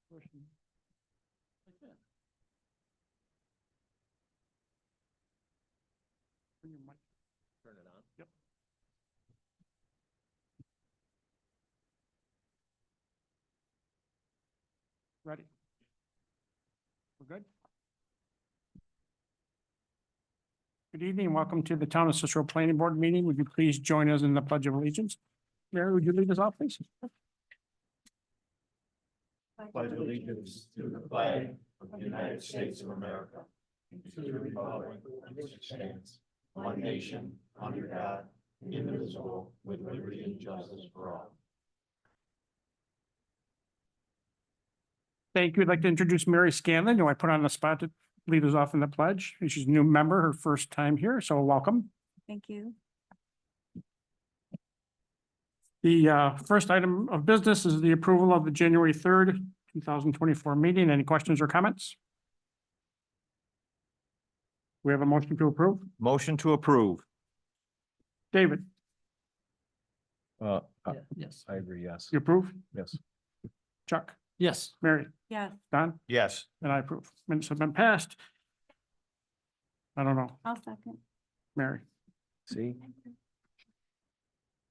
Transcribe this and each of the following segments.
Question. Like that. Bring your mic. Turn it on. Yep. Ready? We're good? Good evening. Welcome to the Town of Cicero Planning Board meeting. Would you please join us in the Pledge of Allegiance? Mary, would you lead us off, please? Pledge allegiance to the flag of the United States of America, and to the republic which stands, one nation, under God, indivisible, with liberty and justice for all. Thank you. I'd like to introduce Mary Scanlon, who I put on the spot to lead us off in the pledge. She's a new member, her first time here, so welcome. Thank you. The first item of business is the approval of the January 3rd, 2024 meeting. Any questions or comments? We have a motion to approve. Motion to approve. David, Yes. I agree, yes. you approve? Yes. Chuck, Yes. Mary, Yes, Don, Yes. and I approve. Minutes have been passed. I don't know, I'll second. Mary. See?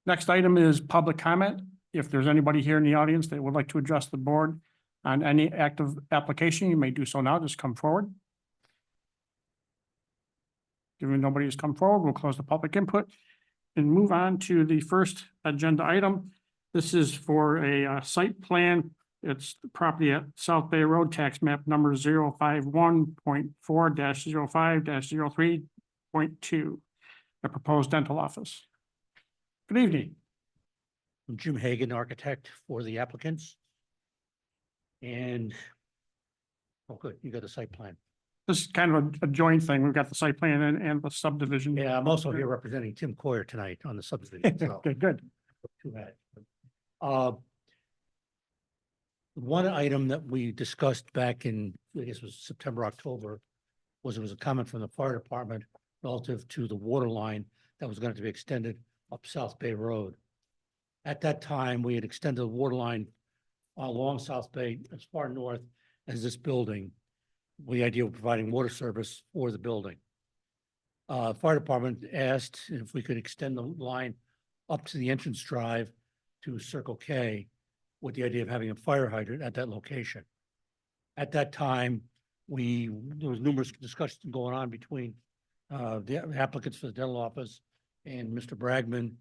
Next item is public comment. If there's anybody here in the audience that would like to address the board on any active application, you may do so now. Just come forward. Given nobody has come forward, we'll close the public input and move on to the first agenda item. This is for a site plan. It's the property at South Bay Road, tax map number 051.4-05-03.2, a proposed dental office. Good evening. I'm Jim Hagan, architect for the applicants. And, oh, good, you got the site plan. This is kind of a joint thing. We've got the site plan and the subdivision. Yeah, I'm also here representing Tim Coyer tonight on the subdivision. So, Okay, good. too bad. One item that we discussed back in, I guess it was September, October, was there was a comment from the fire department relative to the water line that was going to be extended up South Bay Road. At that time, we had extended the water line along South Bay as far north as this building, with the idea of providing water service for the building. Fire department asked if we could extend the line up to the entrance drive to Circle K with the idea of having a fire hydrant at that location. At that time, there was numerous discussions going on between the applicants for the dental office and Mr. Bragman.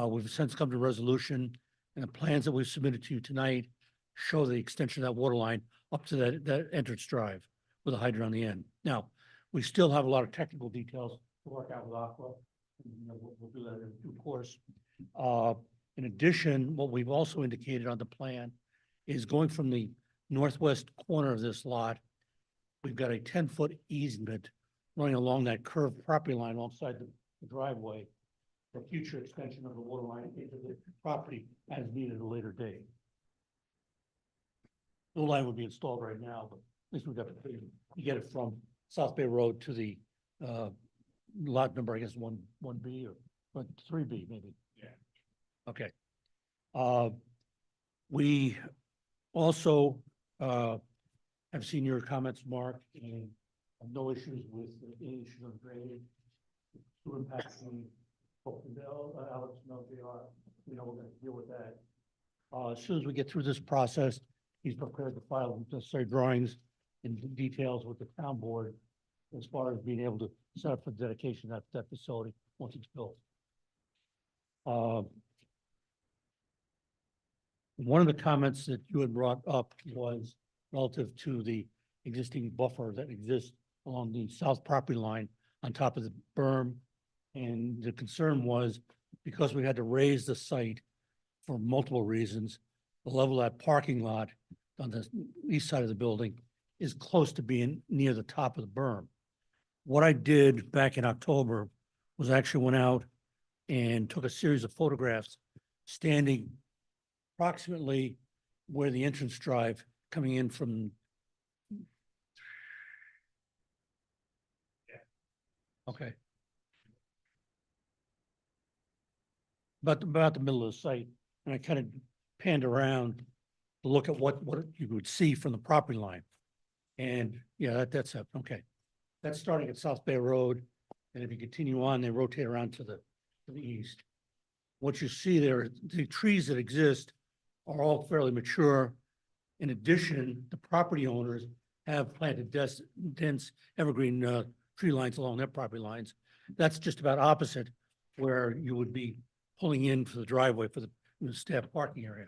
We've since come to resolution, and the plans that we've submitted to you tonight show the extension of that water line up to that entrance drive with a hydrant on the end. Now, we still have a lot of technical details to work out with Aqua. And, we'll do that in due course. In addition, what we've also indicated on the plan is going from the northwest corner of this lot, we've got a 10-foot easement running along that curved property line alongside the driveway for future extension of the water line into the property as needed at a later date. The line would be installed right now, but at least we've got to get it from South Bay Road to the lot number, I guess, 1B or 3B maybe. Yeah. Okay. We also have seen your comments, Mark, and have no issues with any issues on drainage, sewer impacting. Alex knows they are. We know we're going to deal with that. As soon as we get through this process, he's prepared to file necessary drawings and details with the town board as far as being able to set up for dedication of that facility once it's built. One of the comments that you had brought up was relative to the existing buffer that exists along the south property line on top of the berm. And the concern was because we had to raise the site for multiple reasons, the level of that parking lot on the east side of the building is close to being near the top of the berm. What I did back in October was actually went out and took a series of photographs standing approximately where the entrance drive coming in from. Okay. About the middle of the site, and I kind of panned around to look at what you would see from the property line. And yeah, that's it, okay. That's starting at South Bay Road, and if you continue on, they rotate around to the east. What you see there, the trees that exist are all fairly mature. In addition, the property owners have planted dense evergreen tree lines along their property lines. That's just about opposite where you would be pulling in for the driveway for the staff parking area.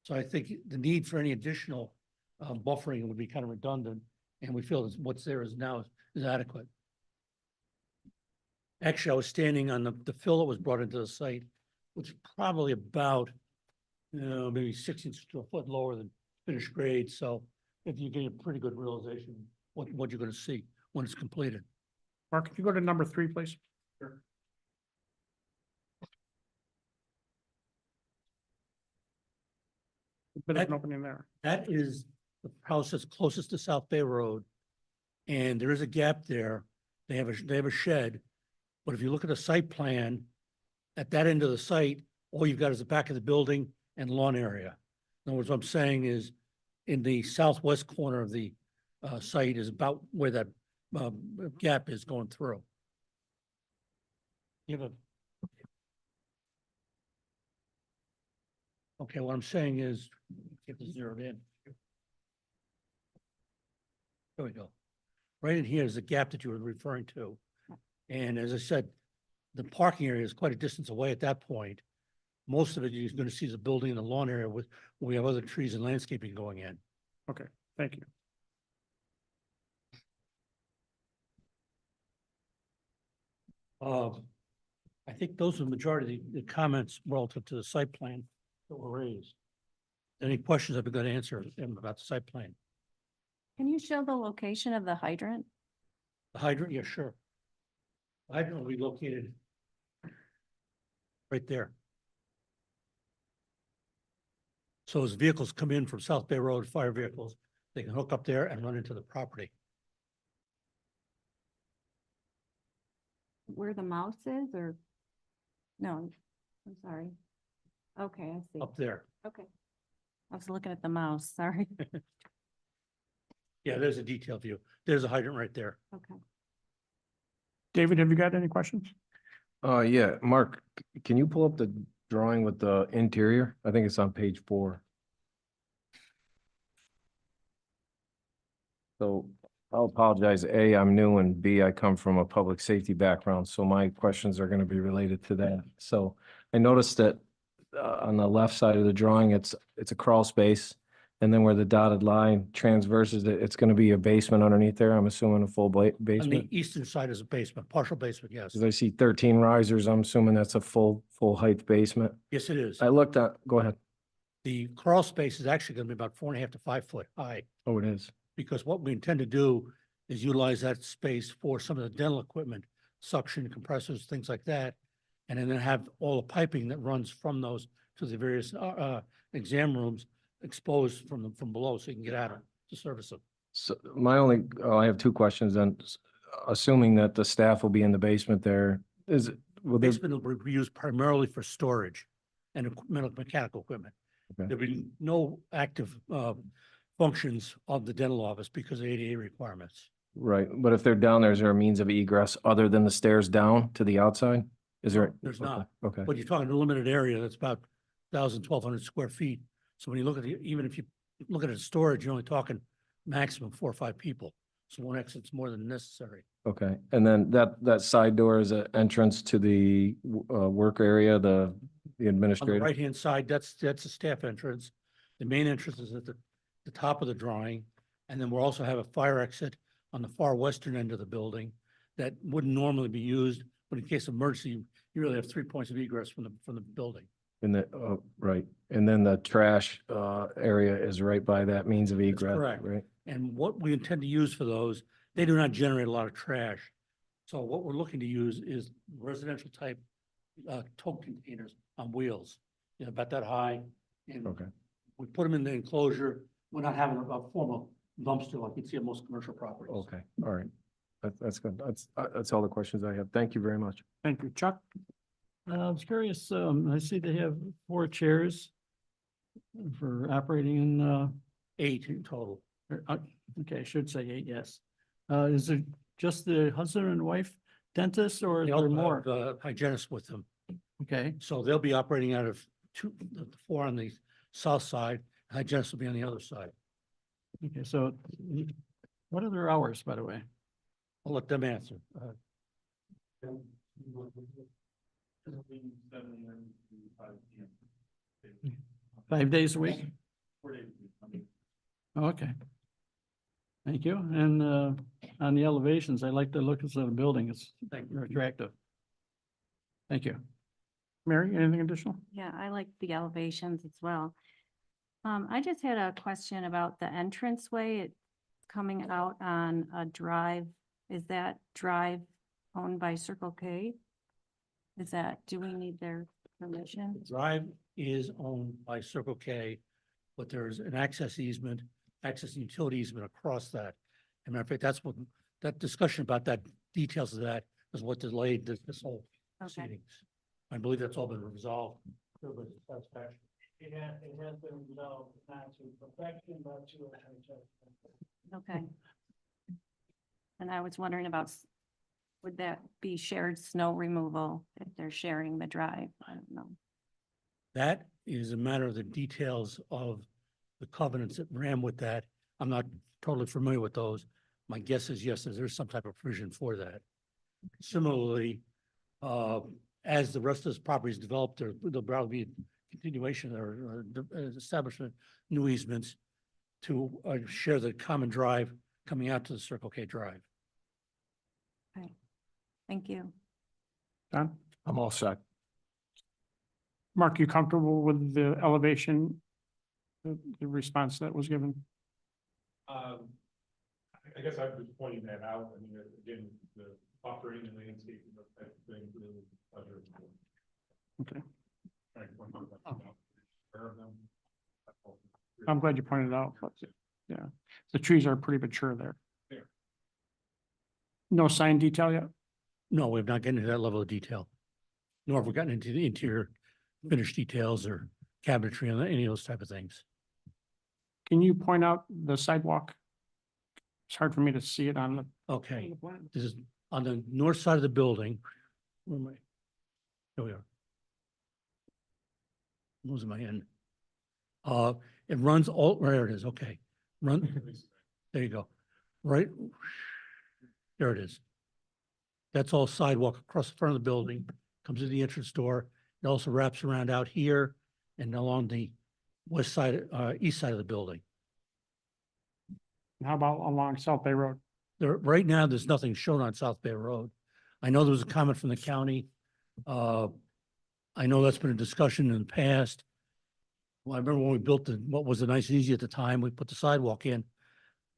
So I think the need for any additional buffering would be kind of redundant, and we feel that what's there is now is adequate. Actually, I was standing on the fill that was brought into the site, which is probably about, maybe 6 inches to a foot lower than finished grade. So if you get a pretty good realization what you're going to see when it's completed. Mark, could you go to number 3, please? Sure. A bit of an opening there. That is the house that's closest to South Bay Road. And there is a gap there. They have a shed. But if you look at the site plan, at that end of the site, all you've got is the back of the building and lawn area. In other words, what I'm saying is in the southwest corner of the site is about where that gap is going through. You have a. Okay, what I'm saying is, get this zeroed in. There we go. Right in here is the gap that you were referring to. And as I said, the parking area is quite a distance away at that point. Most of it, you're going to see the building and the lawn area with, we have other trees and landscaping going in. Okay, thank you. I think those are the majority of the comments relative to the site plan that were raised. Any questions I've been going to answer them about the site plan? Can you show the location of the hydrant? The hydrant, yeah, sure. The hydrant will be located right there. So as vehicles come in from South Bay Road, fire vehicles, they can hook up there and run into the property. Where the mouse is or? No, I'm sorry. Okay, I see. Up there. Okay. I was looking at the mouse, sorry. Yeah, there's a detailed view. There's a hydrant right there. Okay. David, have you got any questions? Yeah, Mark, can you pull up the drawing with the interior? I think it's on page 4. So I'll apologize. A, I'm new, and B, I come from a public safety background, so my questions are going to be related to that. So I noticed that on the left side of the drawing, it's a crawl space. And then where the dotted line transverses it, it's going to be a basement underneath there. I'm assuming a full On basement. the eastern side is a basement, partial basement, yes. Because I see 13 risers. I'm assuming that's a full height basement. Yes, it is. I looked at, go ahead. The crawl space is actually going to be about 4.5 to 5 foot high, Oh, it is. because what we intend to do is utilize that space for some of the dental equipment, suction compressors, things like that. And then have all the piping that runs from those to the various exam rooms exposed from below, so you can get at them to service them. So I have 2 questions then. Assuming that the staff will be in the basement there, will there, Basement will be used primarily for storage and mechanical equipment. Okay. There'll be no active functions of the dental office because of ADA requirements. right, but if they're down there, is there a means of egress other than the stairs down to the outside? Is there? There's Okay, not. Okay, But you're talking a limited area that's about 1,200 square feet. So when you look at even if you look at it as storage, you're only talking maximum 4 or 5 people. So one exit's more than necessary. okay. And then that side door is an entrance to the work area, the On the administrative? right-hand side, that's a staff entrance. The main entrance is at the top of the drawing. And then we'll also have a fire exit on the far western end of the building that wouldn't normally be used, but in case of emergency, you really have 3 points of egress from the building. In the, right. And then the trash area is right by that means of egress, correct. right? And what we intend to use for those, they do not generate a lot of trash. So what we're looking to use is residential type tote containers on wheels, you know, about that high. And Okay. we put them in the enclosure. We're not having a formal dumpster like you'd see on most commercial properties. Okay, all right. That's good. That's all the questions I have. Thank you very much. Thank you. Chuck? I was curious, I see they have 4 chairs for operating in, 8 in total. okay, I should say 8, yes. Is it just the husband and wife dentist or is They there also more? have hygienists with them. Okay, So they'll be operating out of the 4 on the south side, hygienists will be on the other side. okay, so what are their hours, by the way? I'll let them answer. 5 days a week? Oh, okay. Thank you. And on the elevations, I like the look of the building. It's very attractive. Thank you. Mary, anything additional? Yeah, I like the elevations as well. I just had a question about the entranceway. It's coming out on a drive. Is that drive owned by Circle K? Do we need their permission? The drive is owned by Circle K, but there's an access easement, access and utility easement across that. As a matter of fact, that's what, that discussion about that, details of that is what delayed this whole Okay, proceedings. I believe that's all been resolved. Everybody's satisfaction. It has been resolved, not to perfection, but to okay. And I was wondering about, would that be shared snow removal if they're sharing the drive? I don't know. That is a matter of the details of the covenants that ran with that. I'm not totally familiar with those. My guess is yes, there's some type of provision for that. Similarly, as the rest of this property is developed, there'll probably be continuation or establishment, new easements to share the common drive coming out to the Circle K Drive. Okay, thank you. Don? I'm all set. Mark, you comfortable with the elevation? The response that was given? I guess I'm just pointing that out. I mean, again, the buffering and landscaping, those types of things, really pleasure. Okay. Trying to point that out. Aware of them. That's all. I'm glad you pointed it out, but yeah, the trees are pretty mature there. Yeah. No sign detail yet? No, we've not gotten into that level of detail. Nor have we gotten into the interior finished details or cabinetry and any of those type of things. Can you point out the sidewalk? It's hard for me to see it on the. Okay, this is on the north side of the building. Where am I? Here we are. Losing my end. It runs all, there it is, okay. Run, there you go. Right. There it is. That's all sidewalk across the front of the building, comes to the entrance door. It also wraps around out here and along the west side, east side of the building. How about along South Bay Road? There, right now, there's nothing shown on South Bay Road. I know there was a comment from the county. I know that's been a discussion in the past. Well, I remember when we built what was a nice and easy at the time, we put the sidewalk in.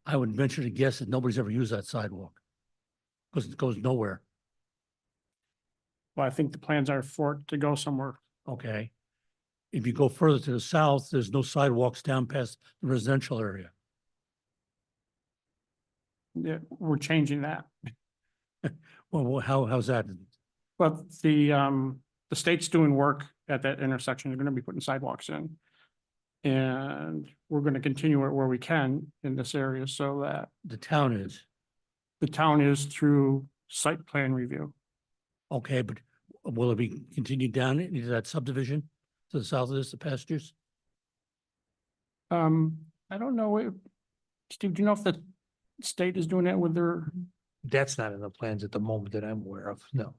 I would venture to guess that nobody's ever used that sidewalk. Because it goes nowhere, Well, I think the plans are for it to go somewhere. okay? If you go further to the south, there's no sidewalks down past the residential area. Yeah, we're changing that. Well, how's that? But the state's doing work at that intersection. They're gonna be putting sidewalks in. And we're gonna continue it where we can in this area so that The town is, the town is through site plan review. okay, but will it be continued down into that subdivision to the south of this, the pastures? I don't know, Steve, do you know if the state is doing that with their, That's not in the plans at the moment that I'm aware of, no.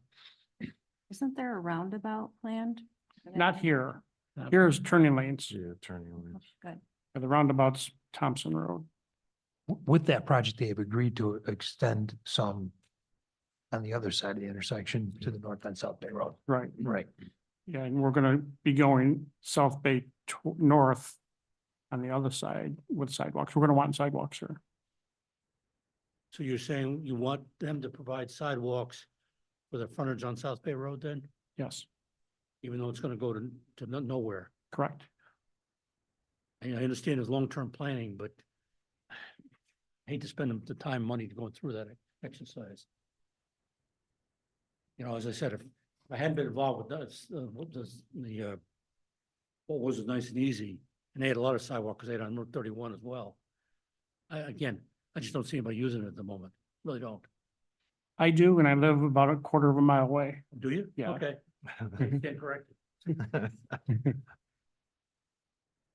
Isn't there a roundabout planned? for that? not here. Here's turning lanes. Yeah, turning Oh, good. The roundabout's Thompson Road. With that project, they have agreed to extend some on the other side of the intersection to the north and South Bay Road. Right. Right. Yeah, and we're gonna be going South Bay north on the other side with sidewalks. We're gonna want sidewalks here. So you're saying you want them to provide sidewalks for the frontage on South Bay Road then, Yes, even though it's gonna go to nowhere? correct. And I understand it's long-term planning, but I hate to spend the time, and money going through that exercise. You know, as I said, if I hadn't been involved with this, what was nice and easy, And they had a lot of sidewalk because they had on Route 31 as well. Again, I just don't see anybody using it at the moment. Really don't. I do, and I live about a quarter of a mile away. Do you? Yeah. Okay. Stand corrected.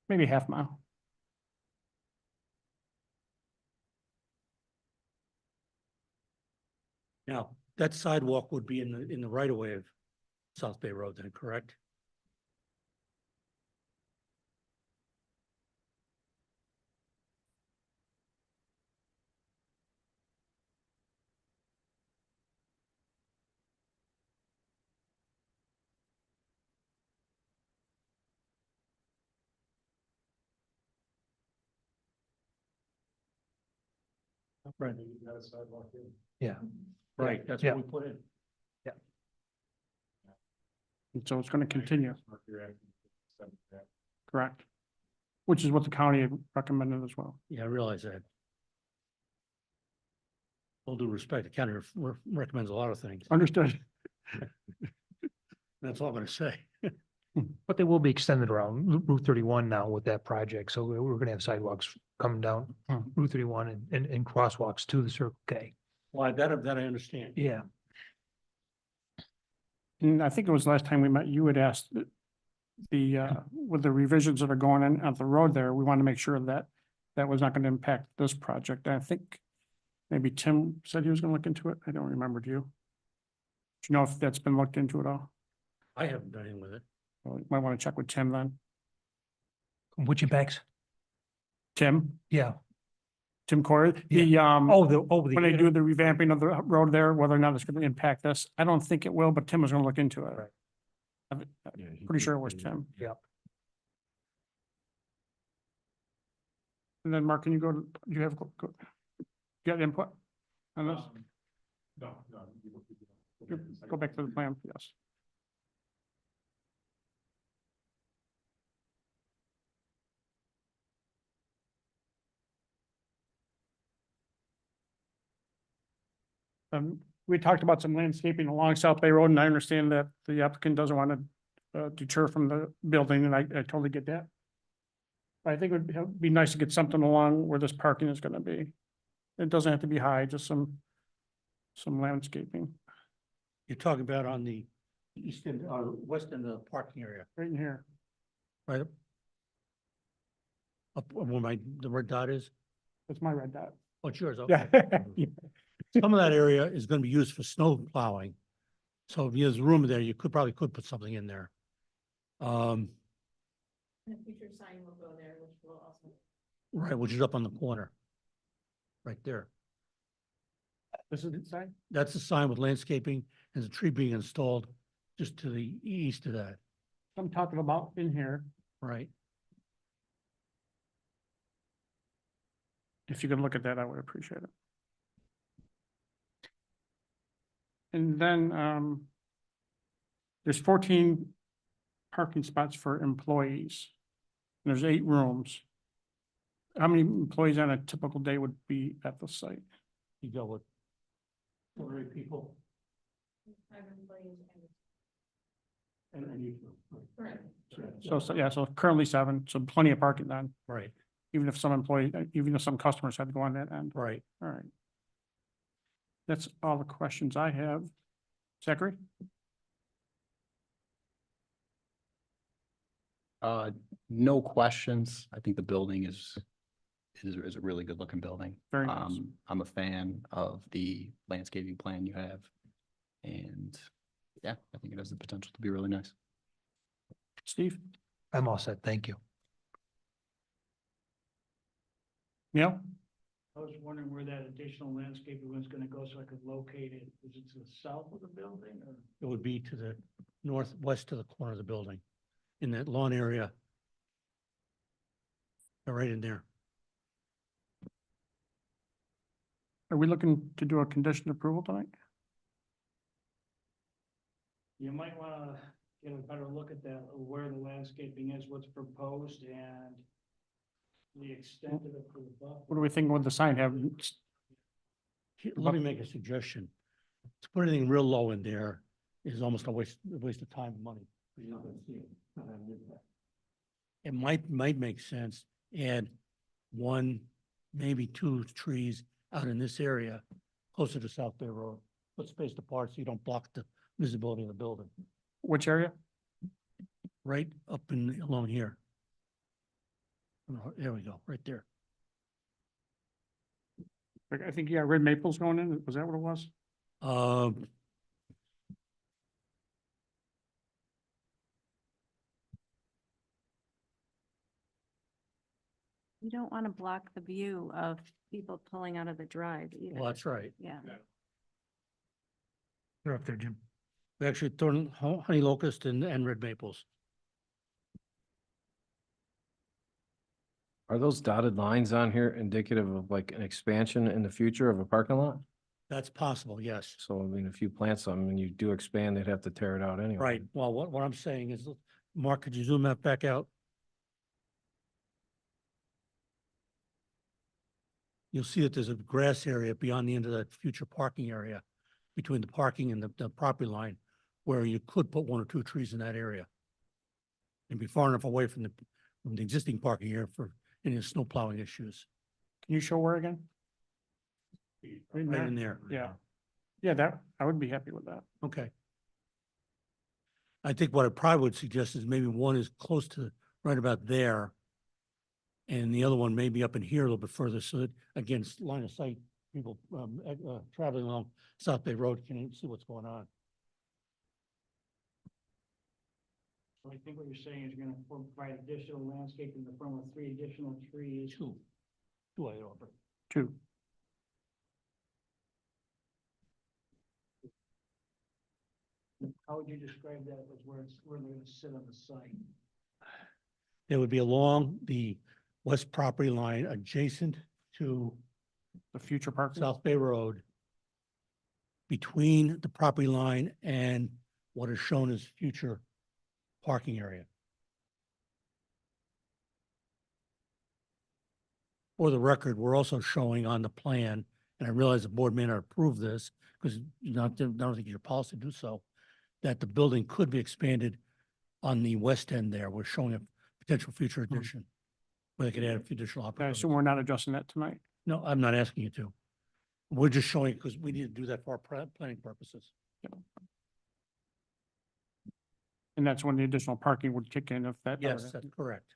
Maybe half mile. Now, that sidewalk would be in the right of way of South Bay Road then, correct? Right. Yeah. Right, that's Yeah. what we put in. And so it's gonna continue, correct? Which is what the county had recommended as well. Yeah, I realize that. All due respect, the county recommends a lot of things. Understood. That's all I'm gonna say. But they will be extended around Route 31 now with that project. So we're gonna have sidewalks coming down Route 31 and crosswalks to the Circle K. Why, that I understand. Yeah. And I think it was last time we met, you had asked with the revisions that are going in on the road there, we want to make sure that that was not going to impact this project. I think maybe Tim said he was going to look into it. I don't remember. Do you? Do you know if that's been looked into at all? I haven't done anything with it. Well, you might want to check with Tim then. Which impacts? Tim Corey, Yeah. when they do the revamping of the road there, whether or not it's going to impact this, I don't think it will, but Tim was going to look into it. Right. I'm pretty sure it was Tim. Yeah. And then Mark, can you go to, do you have, you got input on this? Go back to the plan, yes. We talked about some landscaping along South Bay Road, and I understand that the applicant doesn't want to deter from the building, and I totally get that. I think it would be nice to get something along where this parking is gonna be. It doesn't have to be high, just some landscaping You're talking about on the east end, west end of the parking area, right in here. right? Up where the red dot is? That's my red dot. Oh, it's yours, Yeah. okay. Some of that area is gonna be used for snow plowing. So if there's room there, you probably could put something in there. And a future sign will go there, which will also. Right, which is up on the corner. Right there. This is inside? That's the sign with landscaping and the tree being installed just to the east of that, I'm talking about in here. right? If you could look at that, I would appreciate it. And then, there's 14 parking spots for employees. And there's 8 rooms. How many employees on a typical day would be at the site? You go with 4 or 8 people. 5 employees And you. Correct. So currently 7, so plenty of parking then, Right, even if some customers had to go on that end. right. All right. That's all the questions I have. Zachary? No questions. I think the building is a really good looking building. Very nice. I'm a fan of the landscaping plan you have. And yeah, I think it has the potential to be really nice. Steve? I'm all set. Thank you. Yeah? I was wondering where that additional landscaping was gonna go, so I could locate it. Is it to the south of the building or? It would be to the northwest of the corner of the building, in that lawn area. Right in there. Are we looking to do a condition approval tonight? You might wanna get a better look at that, where the landscaping is, what's proposed and the extent of the buffer. What are we thinking with the sign have? Let me make a suggestion. To put anything real low in there is almost a waste of time and money. You're not gonna see it. it might make sense, add one, maybe two trees out in this area closer to South Bay Road, but spaced apart so you don't block the visibility of the building, Which area? right up in, along here. There we go, right there. I think, yeah, red maples going in. Was that what it was? Um, You don't want to block the view of people pulling out of the drive well, either. that's right. Yeah. They're up there, Jim. We actually thrown honey locust and red maples. Are those dotted lines on here indicative of like an expansion in the future of a parking lot? That's possible, yes. So I mean, if you plant something and you do expand, they'd have to tear it out anyway. Right. Well, what I'm saying is, Mark, could you zoom that back out? You'll see that there's a grass area beyond the end of that future parking area, between the parking and the property line, where you could put one or two trees in that area. And be far enough away from the existing parking area for any snow plowing issues. Can you show where again? Right in there. Yeah. Yeah, that, I would be happy with that. Okay. I think what I probably would suggest is maybe one is close to right about there. And the other one may be up in here a little bit further, so that, again, line of sight, people, traveling along South Bay Road can see what's going on. So I think what you're saying is you're gonna provide additional landscape in the form of 3 additional trees. Two I offer. 2. How would you describe that as where they're gonna sit on the site? They would be along the west property line adjacent to The future parking. South Bay Road, between the property line and what is shown as future parking area. For the record, we're also showing on the plan, and I realize the board may not approve this, because I don't think your policy to do so, that the building could be expanded on the west end there. We're showing a potential future addition, where they could add a few additional I opportunities. assume we're not adjusting that tonight. No, I'm not asking you to. We're just showing, because we need to do that for our planning purposes. And that's when the additional parking would kick in if that. Yes, that's correct.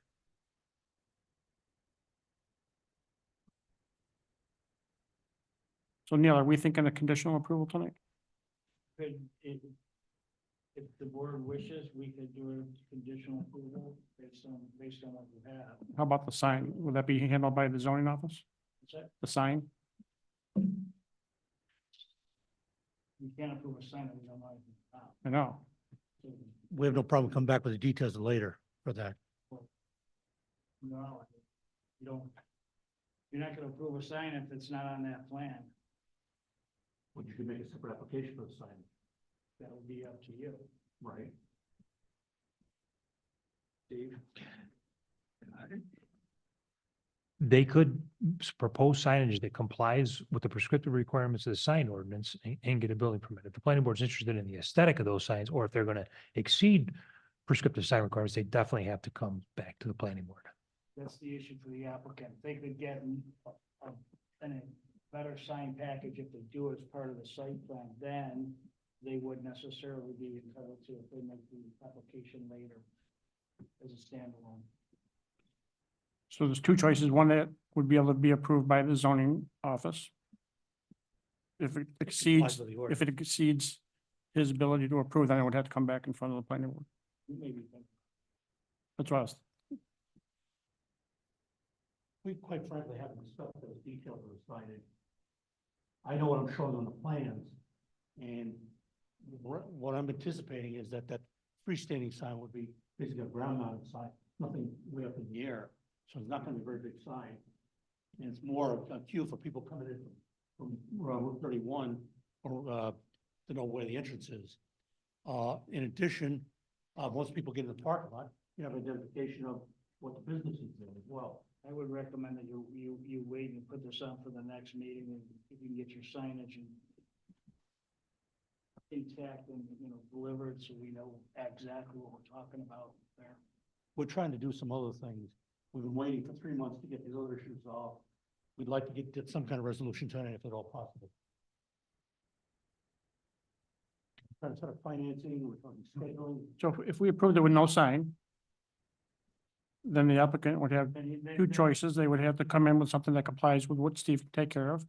So Neil, are we thinking a conditional approval tonight? Could, if the board wishes, we could do a conditional approval based on what you have. How about the sign? Would that be handled by the zoning office? Is that, The sign? you can't approve a sign that we don't know anything about. I know. So, We have no problem coming back with the details later for that. no, you don't, you're not gonna approve a sign if it's not on that plan. Well, you could make a separate application for the sign. That would be up to you. Right. Steve? They could propose signage that complies with the prescriptive requirements of the sign ordinance and get a building permit. If the planning board's interested in the aesthetic of those signs, or if they're gonna exceed prescriptive sign requirements, they definitely have to come back to the planning board. That's the issue for the applicant. They could get a better sign package if they do it as part of the site plan, then they would necessarily be entitled to if they make the application later as a standalone. So there's 2 choices. One that would be able to be approved by the zoning office. If it exceeds, if it exceeds his ability to approve, then it would have to come back in front of the planning board. Maybe. That's what I was, We quite frankly haven't discussed those details of the signage. I know what I'm showing on the plans, and what I'm anticipating is that freestanding sign would be basically a ground mounted sign, nothing way up in the air, so it's not gonna be a very big sign. And it's more of a cue for people coming in from Route 31 or to know where the entrance is. In addition, once people get in the parking lot, you have identification of what the business is there as well. I would recommend that you wait and put this on for the next meeting, and if you can get your signage and intact and, delivered, so we know exactly what we're talking about there. we're trying to do some other things. We've been waiting for 3 months to get these other issues resolved. We'd like to get some kind of resolution tonight if at all possible. Trying to set up financing, we're talking scheduling. So if we approved it with no sign, then the applicant would have two choices. They would have to come in with something that complies with what Steve can take care of,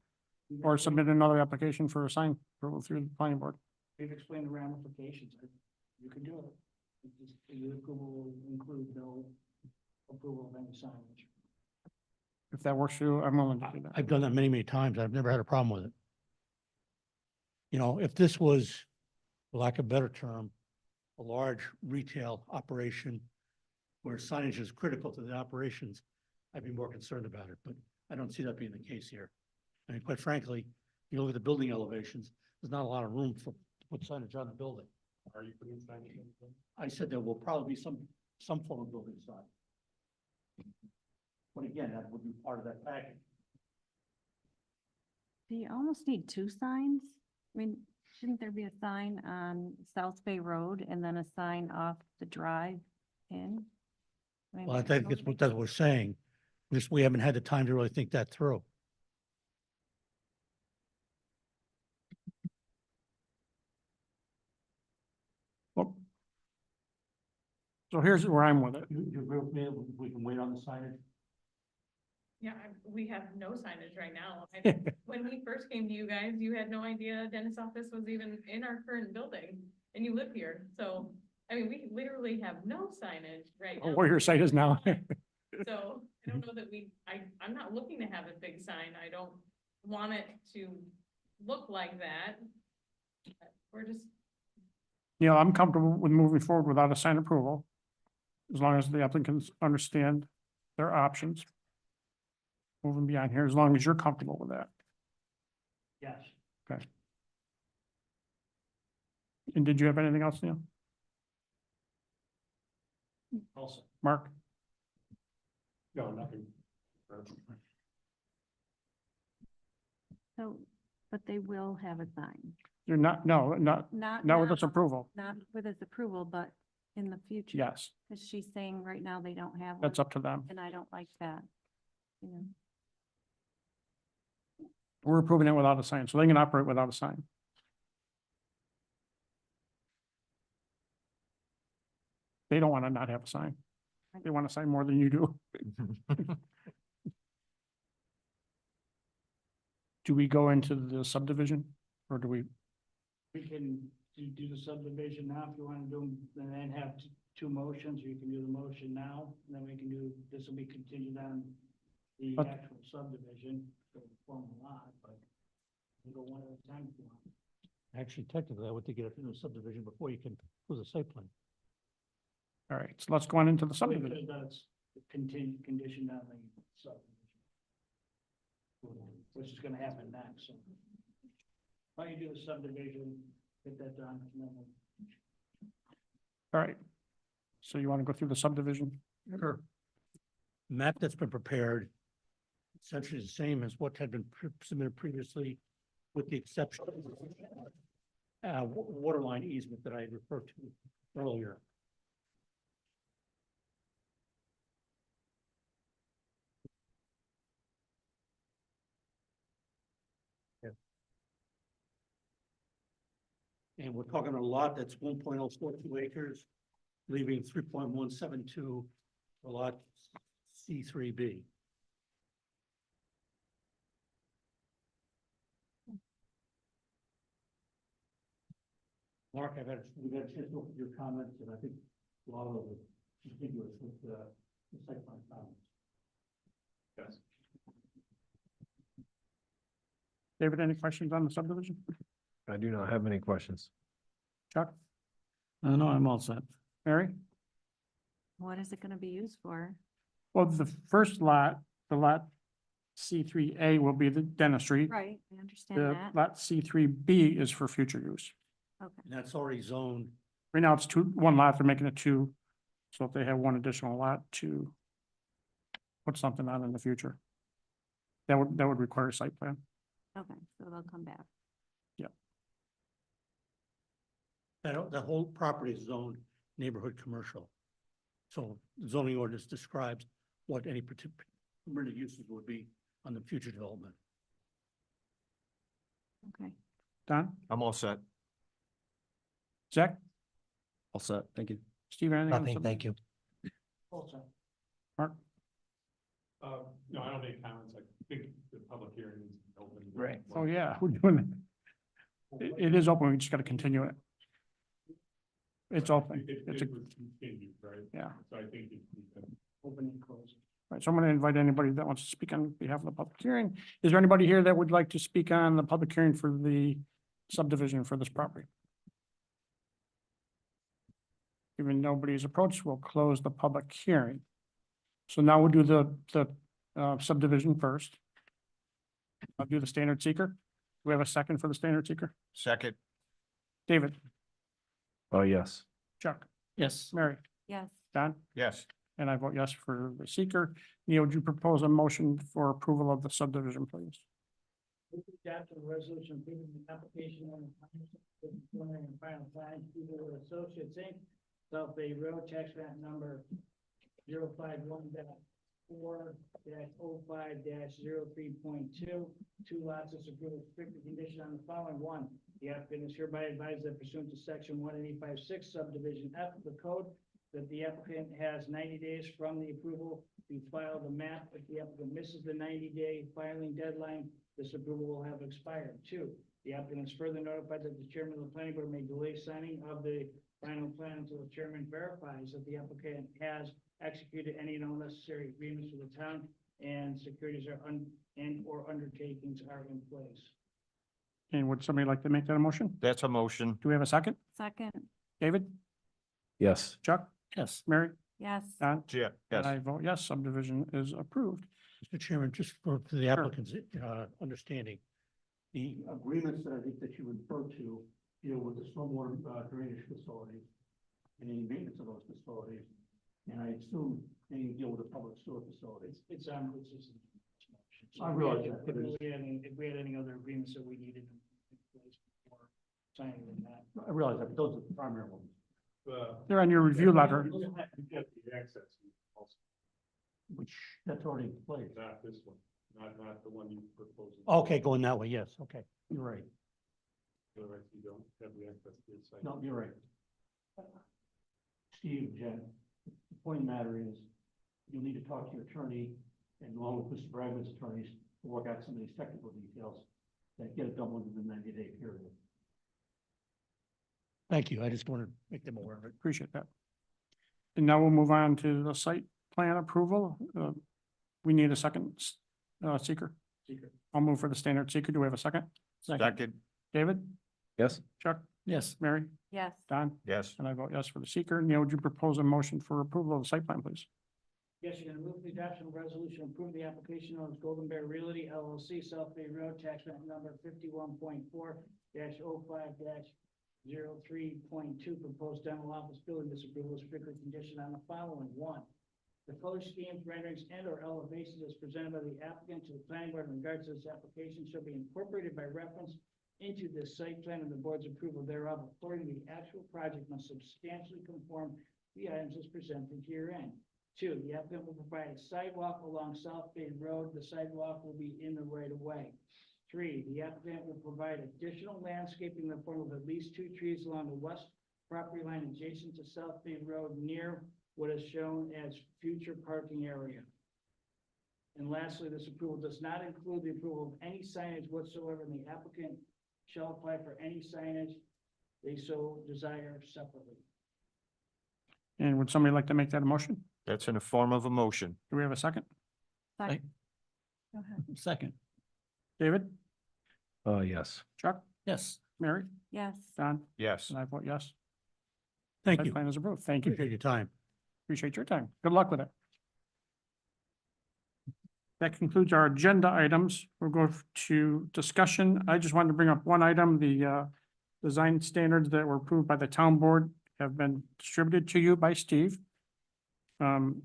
or submit another application for a sign approval through the planning board. We've explained the ramifications. You can do it. Your approval will include no approval of any signage. If that works for you, I'm willing to do that. I've done that many, many times. I've never had a problem with it. You know, if this was, for lack of a better term, a large retail operation where signage is critical to the operations, I'd be more concerned about it, but I don't see that being the case here. I mean, quite frankly, you look at the building elevations, there's not a lot of room to put signage on the building. Are you putting signage in? I said there will probably be some form of building sign. But again, that would be part of that package. Do you almost need two signs? I mean, shouldn't there be a sign on South Bay Road and then a sign off the drive in? I mean, Well, I think that's what we're saying. Just we haven't had the time to really think that through. Well, so here's where I'm with it. We can wait on the signage. Yeah, we have no signage right now. When we first came to you guys, you had no idea dentist office was even in our current building, and you live here, so, I mean, we literally have no signage right now. Where your site is now. So, I don't know that I'm not looking to have a big sign, I don't want it to look like that. We're just, You know, I'm comfortable with moving forward without a sign approval, as long as the applicants understand their options. Moving beyond here, as long as you're comfortable with that. Yes. And did you have anything else, Neil? Also. Mark? No, nothing. So, but they will have a sign, You're not, no, not with this now, approval. not with this approval, but in the future. Yes, Cause she's saying right now they don't have one, that's up to them. and I don't like that. You know, We're approving it without a sign, so they can operate without a sign. They don't want to not have a sign. They want a sign more than you do. Do we go into the subdivision or do we? We can do the subdivision now if you want to do them, and then have two motions, or you can do the motion now, and then we can do, this will be contingent on the But- actual subdivision, for the formal lot, but we'll go one at a time if you want. Actually, technically, I would think you have to do a subdivision before you can do the site plan. All right, so let's go on into the subdivision. Because that's conditioned on the subdivision. Which is gonna happen next, so. Why don't you do the subdivision, get that done, and then we'll. All right. So you want to go through the subdivision? Sure. Map that's been prepared, essentially the same as what had been submitted previously, with the exception of water line easement that I had referred to earlier. And we're talking a lot that's 1.042 acres, leaving 3.172 for lot C3B. Mark, we've had a chance to look at your comments, and I think a lot of it is contiguous with the site plan comments. Yes. David, any questions on the subdivision? I do not have any questions. Chuck? No, I'm all set. Mary? what is it gonna be used for? Well, the first lot, the lot C3A will be the dentistry. Right, I understand The that, lot C3B is for future use. okay. And that's already zoned. Right now it's one lot, they're making it two. So if they have one additional lot to put something on in the future, that would require a site plan. Okay, so they'll come back. That whole property is zoned neighborhood commercial. So the zoning ordinance describes what any permitted uses would be on the future development. Okay. Don, I'm all set. Zach, All set. Thank you. Steve, anything? on the Nothing, thank you. Also, Mark? No, I don't make comments. I think the public hearing is open. Right. Oh, yeah, we're doing it. It is open, we just gotta continue it. It's open. It's a, It was continued, right? yeah. So I think it. open and close. Right, so I'm gonna invite anybody that wants to speak on behalf of the public hearing. Is there anybody here that would like to speak on the public hearing for the subdivision for this property? Even nobody's approached, we'll close the public hearing. So now we'll do the subdivision first. I'll do the standard seeker. Do we have a second for the standard seeker? Second. David, Oh, yes. Chuck, Yes. Mary, Yes. Don, Yes. and I vote yes for the seeker. Neil, would you propose a motion for approval of the subdivision, please? With regard to the resolution approving the application on the preliminary and final plan, Cicero Associates Inc., South Bay Road, tax map number 051-4-05-03.2. Two lots is approved with restricted condition on the following. One, the applicant is hereby advised that pursuant to section 185.6 subdivision F of the code, that the applicant has 90 days from the approval to file the map. If the applicant misses the 90-day filing deadline, this approval will have expired. Two, the applicant is further notified that the chairman of the planning board may delay signing of the final plan until the chairman verifies that the applicant has executed any and all necessary agreements with the town and securities are or undertakings are in place. And would somebody like to make that a motion? That's a motion. Do we have a second? Second. David, Yes. Chuck, Yes. Mary, Yes. Don? Yeah. And Yes. I vote yes, subdivision is approved. Mr. Chairman, just for the applicant's understanding, the agreements that I think that you referred to deal with the stormwater drainage facilities and any maintenance of those facilities. And I assume they deal with the public sewer facilities. It's just. I realize that, but If we had any other agreements that we needed in place before signing them that. I realize that, but those are the primary ones, They're on your review letter. You get the access also, which that's already in place. not this one, not the one you proposed. Okay, going that way, yes, okay, you're right. Otherwise you don't have the access to the site. No, you're right. Steve, Jen, the point of the matter is, you'll need to talk to your attorney and along with Mr. Bragman's attorneys to work out some of these technical details that get it done within the 90-day period. Thank you. I just wanted to make them aware of it. Appreciate that. And now we'll move on to the site plan approval. We need a second seeker. Secret. I'll move for the standard seeker. Do we have a second? Second. David, Yes. Chuck, Yes. Mary, Yes. Don, Yes. and I vote yes for the seeker. Neil, would you propose a motion for approval of the site plan, please? Yes, you're gonna move the adoption of resolution, approve the application of Golden Bear Realty LLC, South Bay Road, tax map number 51.4-05-03.2, proposed demo office building. This approval is strictly conditioned on the following. One, the color schemes, renderings, and or elevations as presented by the applicant to the planning board in regards to this application shall be incorporated by reference into the site plan and the board's approval thereof. Accordingly, the actual project must substantially conform to the items as presented herein. Two, the applicant will provide a sidewalk along South Bay Road. The sidewalk will be in the right of way. Three, the applicant will provide additional landscaping in the form of at least 2 trees along the west property line adjacent to South Bay Road near what is shown as future parking area. And lastly, this approval does not include the approval of any signage whatsoever, and the applicant shall apply for any signage they so desire separately. And would somebody like to make that a motion? That's in the form of a motion. Do we have a second? Second. Go ahead. Second. David, Yes. Chuck, Yes. Mary, Yes. Don, Yes. and I vote yes. Thank Site you. plan is approved. Thank you. Appreciate your time. Appreciate your time. Good luck with it. That concludes our agenda items. We'll go to discussion. I just wanted to bring up one item. The design standards that were approved by the town board have been distributed to you by Steve. I'm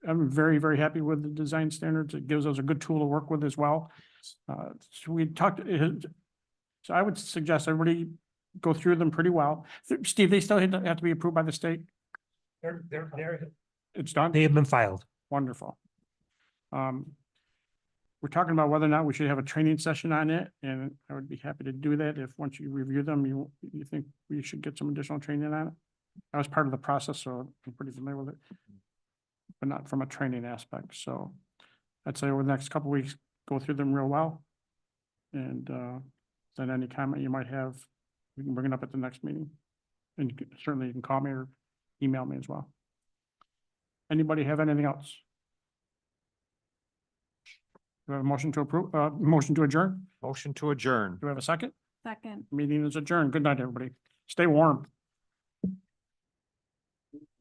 very, very happy with the design standards. It gives us a good tool to work with as well. So we talked, so I would suggest everybody go through them pretty well. Steve, they still have to be approved by the state? It's done? They have been filed. Wonderful. We're talking about whether or not we should have a training session on it, and I would be happy to do that if, once you review them, you think we should get some additional training on it. I was part of the process, so I'm pretty familiar with it. But not from a training aspect, so I'd say over the next couple of weeks, go through them real well. And then any comment you might have, we can bring it up at the next meeting. And certainly you can call me or email me as well. Anybody have anything else? Do we have a motion to approve, motion to adjourn? Motion to adjourn. Do we have a second? Second. Meeting is adjourned. Good night, everybody. Stay warm.